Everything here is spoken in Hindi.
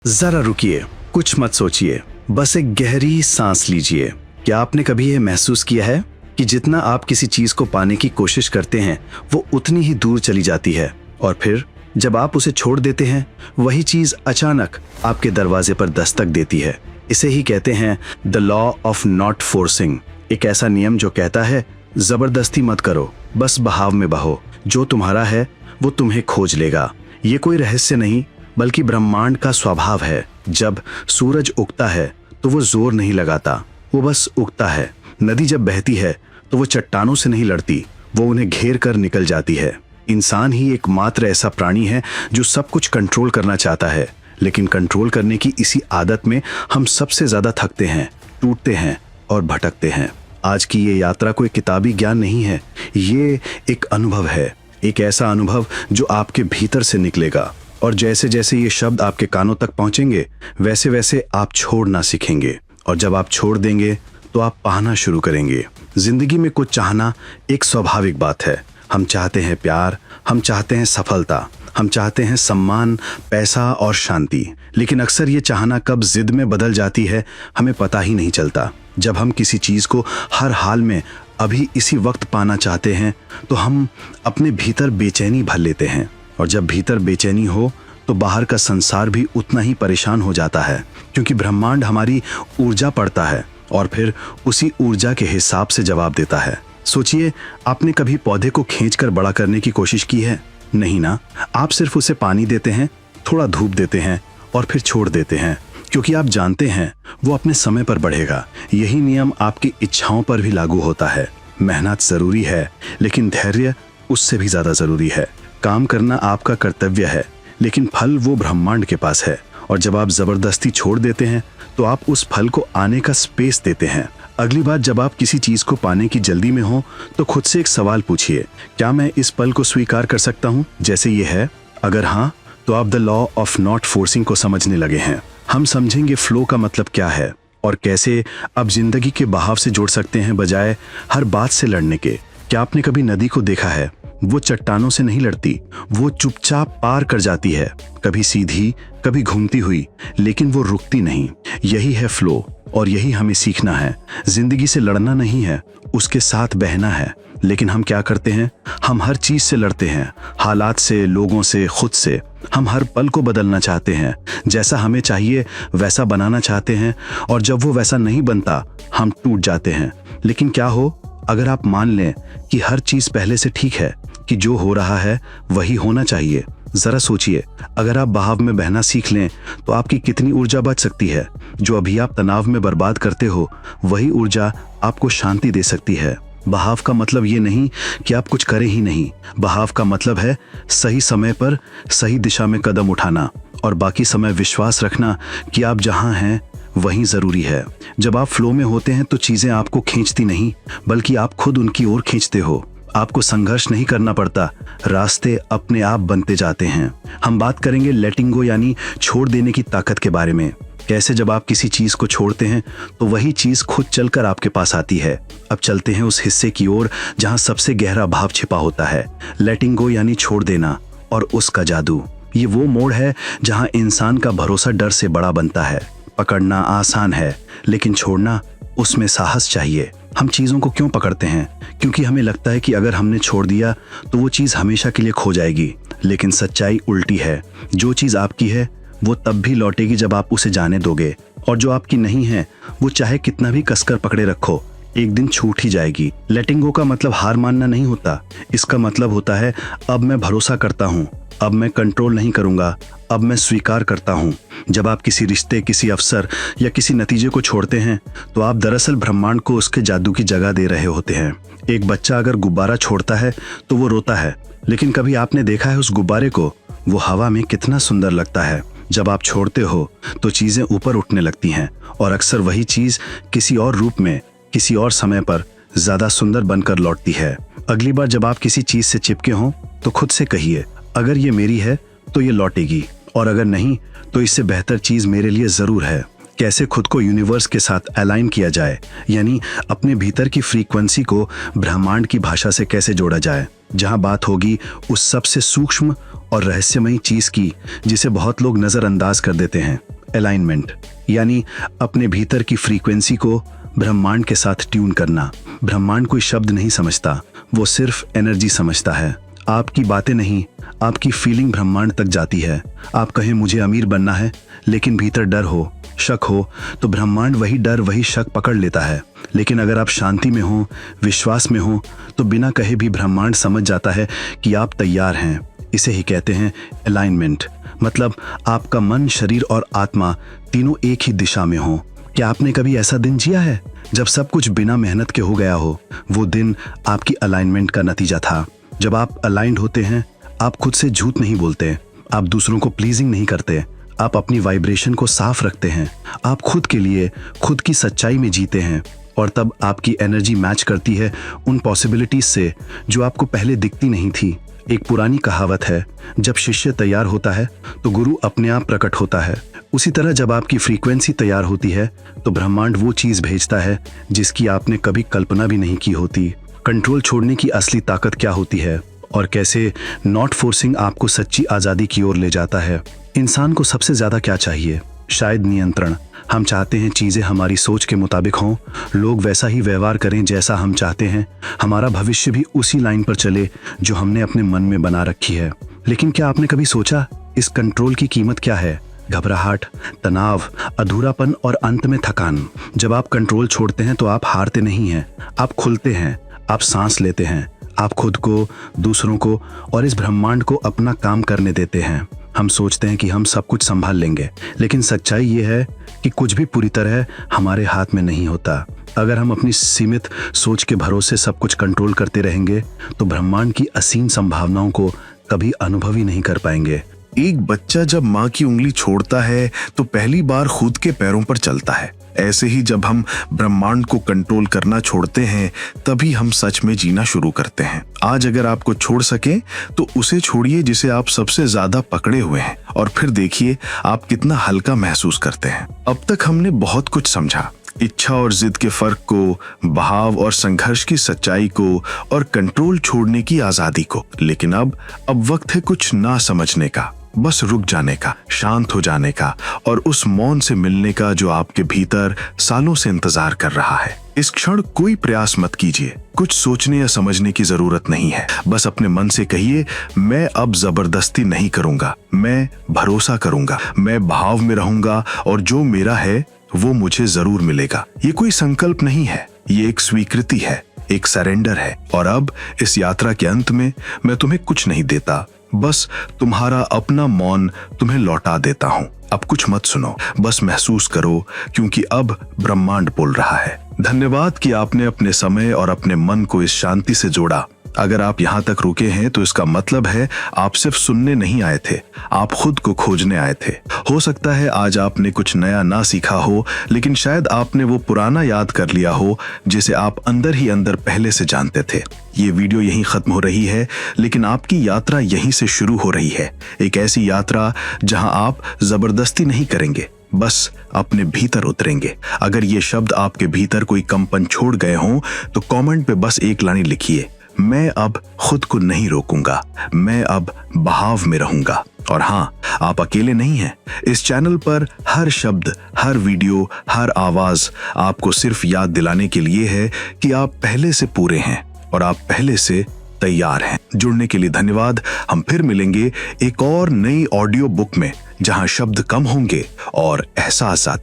जरा रुकिए, कुछ मत सोचिए, बस एक गहरी सांस लीजिए। क्या आपने कभी यह महसूस किया है कि जितना आप किसी चीज को पाने की कोशिश करते हैं वो उतनी ही दूर चली जाती है, और फिर जब आप उसे छोड़ देते हैं वही चीज अचानक आपके दरवाजे पर दस्तक देती है। इसे ही कहते हैं the law of not forcing. एक ऐसा नियम जो कहता है जबरदस्ती मत करो, बस बहाव में बहो। जो तुम्हारा है वो तुम्हें खोज लेगा। ये कोई रहस्य नहीं बल्कि ब्रह्मांड का स्वभाव है। जब सूरज उगता है तो वो जोर नहीं लगाता, वो बस उगता है। नदी जब बहती है तो वो चट्टानों से नहीं लड़ती, वो उन्हें घेर कर निकल जाती है। इंसान ही एकमात्र ऐसा प्राणी है जो सब कुछ कंट्रोल करना चाहता है, लेकिन कंट्रोल करने की इसी आदत में हम सबसे ज्यादा थकते हैं, टूटते हैं और भटकते हैं। आज की ये यात्रा कोई किताबी ज्ञान नहीं है, ये एक अनुभव है। एक ऐसा अनुभव जो आपके भीतर से निकलेगा, और जैसे जैसे ये शब्द आपके कानों तक पहुंचेंगे वैसे वैसे आप छोड़ना सीखेंगे, और जब आप छोड़ देंगे तो आप पाना शुरू करेंगे। जिंदगी में कुछ चाहना एक स्वाभाविक बात है। हम चाहते हैं प्यार, हम चाहते हैं सफलता, हम चाहते हैं सम्मान, पैसा और शांति, लेकिन अक्सर ये चाहना कब जिद में बदल जाती है हमें पता ही नहीं चलता। जब हम किसी चीज को हर हाल में अभी इसी वक्त पाना चाहते हैं तो हम अपने भीतर बेचैनी भर लेते हैं, और जब भीतर बेचैनी हो तो बाहर का संसार भी उतना ही परेशान हो जाता है, क्योंकि ब्रह्मांड हमारी ऊर्जा पढ़ता है और फिर उसी ऊर्जा के हिसाब से जवाब देता है। सोचिए, आपने कभी पौधे को खींचकर बड़ा करने की कोशिश की है? नहीं ना। आप सिर्फ उसे पानी देते हैं, थोड़ा धूप देते हैं और फिर छोड़ देते हैं, क्योंकि आप जानते हैं वो अपने समय पर बढ़ेगा। यही नियम आपकी इच्छाओं पर भी लागू होता है। मेहनत जरूरी है, लेकिन धैर्य उससे भी ज्यादा जरूरी है। काम करना आपका कर्तव्य है, लेकिन फल वो ब्रह्मांड के पास है, और जब आप जबरदस्ती छोड़ देते हैं तो आप उस फल को आने का स्पेस देते हैं। अगली बार जब आप किसी चीज को पाने की जल्दी में हो तो खुद से एक सवाल पूछिए, क्या मैं इस पल को स्वीकार कर सकता हूँ जैसे ये है? अगर हाँ, तो आप the law of not forcing को समझने लगे हैं। हम समझेंगे फ्लो का मतलब क्या है और कैसे आप जिंदगी के बहाव से जोड़ सकते हैं बजाय हर बात से लड़ने के। क्या आपने कभी नदी को देखा है? वो चट्टानों से नहीं लड़ती, वो चुपचाप पार कर जाती है, कभी सीधी कभी घूमती हुई, लेकिन वो रुकती नहीं। यही है फ्लो, और यही हमें सीखना है। जिंदगी से लड़ना नहीं है, उसके साथ बहना है। लेकिन हम क्या करते हैं? हम हर चीज से लड़ते हैं, हालात से, लोगों से, खुद से। हम हर पल को बदलना चाहते हैं, जैसा हमें चाहिए वैसा बनाना चाहते हैं, और जब वो वैसा नहीं बनता हम टूट जाते हैं। लेकिन क्या हो अगर आप मान लें कि हर चीज पहले से ठीक है, कि जो हो रहा है वही होना चाहिए। जरा सोचिए, अगर आप बहाव में बहना सीख लें तो आपकी कितनी ऊर्जा बच सकती है। जो अभी आप तनाव में बर्बाद करते हो वही ऊर्जा आपको शांति दे सकती है। बहाव का मतलब ये नहीं कि आप कुछ करें ही नहीं। बहाव का मतलब है सही समय पर सही दिशा में कदम उठाना, और बाकी समय विश्वास रखना कि आप जहां हैं वहीं जरूरी है। जब आप फ्लो में होते हैं तो चीजें आपको खींचती नहीं, बल्कि आप खुद उनकी ओर खींचते हो। आपको संघर्ष नहीं करना पड़ता, रास्ते अपने आप बनते जाते हैं। हम बात करेंगे लेटिंग गो यानी छोड़ देने की ताकत के बारे में। कैसे जब आप किसी चीज को छोड़ते हैं तो वही चीज खुद चलकर आपके पास आती है। अब चलते हैं उस हिस्से की ओर जहां सबसे गहरा भाव छिपा होता है। लेटिंग गो यानी छोड़ देना और उसका जादू। ये वो मोड़ है जहां इंसान का भरोसा डर से बड़ा बनता है। पकड़ना आसान है, लेकिन छोड़ना, उसमें साहस चाहिए। हम चीजों को क्यों पकड़ते हैं? क्योंकि हमें लगता है कि अगर हमने छोड़ दिया तो वो चीज हमेशा के लिए खो जाएगी, लेकिन सच्चाई उल्टी है। जो चीज आपकी है वो तब भी लौटेगी जब आप उसे जाने दोगे, और जो आपकी नहीं है वो चाहे कितना भी कसकर पकड़े रखो, एक दिन छूट ही जाएगी। लेटिंग गो का मतलब हार मानना नहीं होता। इसका मतलब होता है अब मैं भरोसा करता हूँ, अब मैं कंट्रोल नहीं करूंगा, अब मैं स्वीकार करता हूँ। जब आप किसी रिश्ते, किसी अवसर या किसी नतीजे को छोड़ते हैं तो आप दरअसल ब्रह्मांड को उसके जादू की जगह दे रहे होते हैं। एक बच्चा अगर गुब्बारा छोड़ता है तो वो रोता है, लेकिन कभी आपने देखा है उस गुब्बारे को? वो हवा में कितना सुंदर लगता है। जब आप छोड़ते हो तो चीजें ऊपर उठने लगती हैं, और अक्सर वही चीज किसी और रूप में, किसी और समय पर ज्यादा सुंदर बनकर लौटती है। अगली बार जब आप किसी चीज से चिपके हों तो खुद से कहिए, अगर ये मेरी है तो ये लौटेगी, और अगर नहीं तो इससे बेहतर चीज मेरे लिए जरूर है। कैसे खुद को यूनिवर्स के साथ अलाइन किया जाए, यानी अपने भीतर की फ्रीक्वेंसी को ब्रह्मांड की भाषा से कैसे जोड़ा जाए, जहां बात होगी उस सबसे सूक्ष्म और रहस्यमयी चीज की जिसे बहुत लोग नजरअंदाज कर देते हैं, अलाइनमेंट, यानी अपने भीतर की फ्रीक्वेंसी को ब्रह्मांड के साथ ट्यून करना। ब्रह्मांड कोई शब्द नहीं समझता, वो सिर्फ एनर्जी समझता है। आपकी बातें नहीं, आपकी फीलिंग ब्रह्मांड तक जाती है। आप कहें मुझे अमीर बनना है, लेकिन भीतर डर हो, शक हो, तो ब्रह्मांड वही डर वही शक पकड़ लेता है। लेकिन अगर आप शांति में हो, विश्वास में हो, तो बिना कहे भी ब्रह्मांड समझ जाता है कि आप तैयार हैं। इसे ही कहते हैं अलाइनमेंट, मतलब आपका मन, शरीर और आत्मा तीनों एक ही दिशा में हो। क्या आपने कभी ऐसा दिन जिया है जब सब कुछ बिना मेहनत के हो गया हो? वो दिन आपकी अलाइनमेंट का नतीजा था। जब आप अलाइंड होते हैं, आप खुद से झूठ नहीं बोलते, आप दूसरों को प्लीजिंग नहीं करते, आप अपनी वाइब्रेशन को साफ रखते हैं, आप खुद के लिए, खुद की सच्चाई में जीते हैं, और तब आपकी एनर्जी मैच करती है उन पॉसिबिलिटीज से जो आपको पहले दिखती नहीं थी। एक पुरानी कहावत है, जब शिष्य तैयार होता है तो गुरु अपने आप प्रकट होता है। उसी तरह जब आपकी फ्रीक्वेंसी तैयार होती है तो ब्रह्मांड वो चीज भेजता है जिसकी आपने कभी कल्पना भी नहीं की होती। कंट्रोल छोड़ने की असली ताकत क्या होती है और कैसे नॉट फोर्सिंग आपको सच्ची आजादी की ओर ले जाता है। इंसान को सबसे ज्यादा क्या चाहिए? शायद नियंत्रण। हम चाहते हैं चीजें हमारी सोच के मुताबिक हों, लोग वैसा ही व्यवहार करें जैसा हम चाहते हैं, हमारा भविष्य भी उसी लाइन पर चले जो हमने अपने मन में बना रखी है। लेकिन क्या आपने कभी सोचा इस कंट्रोल की कीमत क्या है? घबराहट, तनाव, अधूरापन और अंत में थकान। जब आप कंट्रोल छोड़ते हैं तो आप हारते नहीं हैं, आप खुलते हैं, आप सांस लेते हैं, आप खुद को, दूसरों को और इस ब्रह्मांड को अपना काम करने देते हैं। हम सोचते हैं कि हम सब कुछ संभाल लेंगे, लेकिन सच्चाई ये है कि कुछ भी पूरी तरह हमारे हाथ में नहीं होता। अगर हम अपनी सीमित सोच के भरोसे सब कुछ कंट्रोल करते रहेंगे तो ब्रह्मांड की असीम संभावनाओं को कभी अनुभव ही नहीं कर पाएंगे। एक बच्चा जब माँ की उंगली छोड़ता है तो पहली बार खुद के पैरों पर चलता है। ऐसे ही जब हम ब्रह्मांड को कंट्रोल करना छोड़ते हैं तभी हम सच में जीना शुरू करते हैं। आज अगर आपको छोड़ सके तो उसे छोड़िए जिसे आप सबसे ज्यादा पकड़े हुए हैं, और फिर देखिए आप कितना हल्का महसूस करते हैं। अब तक हमने बहुत कुछ समझा, इच्छा और जिद के फर्क को, बहाव और संघर्ष की सच्चाई को, और कंट्रोल छोड़ने की आजादी को। लेकिन अब वक्त है कुछ ना समझने का, बस रुक जाने का, शांत हो जाने का और उस मौन से मिलने का जो आपके भीतर सालों से इंतजार कर रहा है। इस क्षण कोई प्रयास मत कीजिए, कुछ सोचने या समझने की जरूरत नहीं है। बस अपने मन से कहिए, मैं अब जबरदस्ती नहीं करूंगा, मैं भरोसा करूंगा, मैं भाव में रहूंगा और जो मेरा है वो मुझे जरूर मिलेगा। ये कोई संकल्प नहीं है, ये एक स्वीकृति है, एक सरेंडर है। और अब इस यात्रा के अंत में मैं तुम्हें कुछ नहीं देता, बस तुम्हारा अपना मौन तुम्हें लौटा देता हूँ। अब कुछ मत सुनो, बस महसूस करो, क्योंकि अब ब्रह्मांड बोल रहा है। धन्यवाद कि आपने अपने समय और अपने मन को इस शांति से जोड़ा। अगर आप यहाँ तक रुके हैं तो इसका मतलब है आप सिर्फ सुनने नहीं आए थे, आप खुद को खोजने आए थे। हो सकता है आज आपने कुछ नया ना सीखा हो, लेकिन शायद आपने वो पुराना याद कर लिया हो जिसे आप अंदर ही अंदर पहले से जानते थे। ये वीडियो यहीं खत्म हो रही है, लेकिन आपकी यात्रा यहीं से शुरू हो रही है। एक ऐसी यात्रा जहां आप जबरदस्ती नहीं करेंगे, बस अपने भीतर उतरेंगे। अगर ये शब्द आपके भीतर कोई कंपन छोड़ गए हों तो कमेंट पे बस एक लाइन लिखिए, मैं अब खुद को नहीं रोकूंगा, मैं अब बहाव में रहूंगा। और हाँ, आप अकेले नहीं हैं। इस चैनल पर हर शब्द, हर वीडियो, हर आवाज आपको सिर्फ याद दिलाने के लिए है कि आप पहले से पूरे हैं और आप पहले से तैयार हैं। जुड़ने के लिए धन्यवाद। हम फिर मिलेंगे एक और नई ऑडियो बुक में, जहां शब्द कम होंगे और एहसास ज्यादा।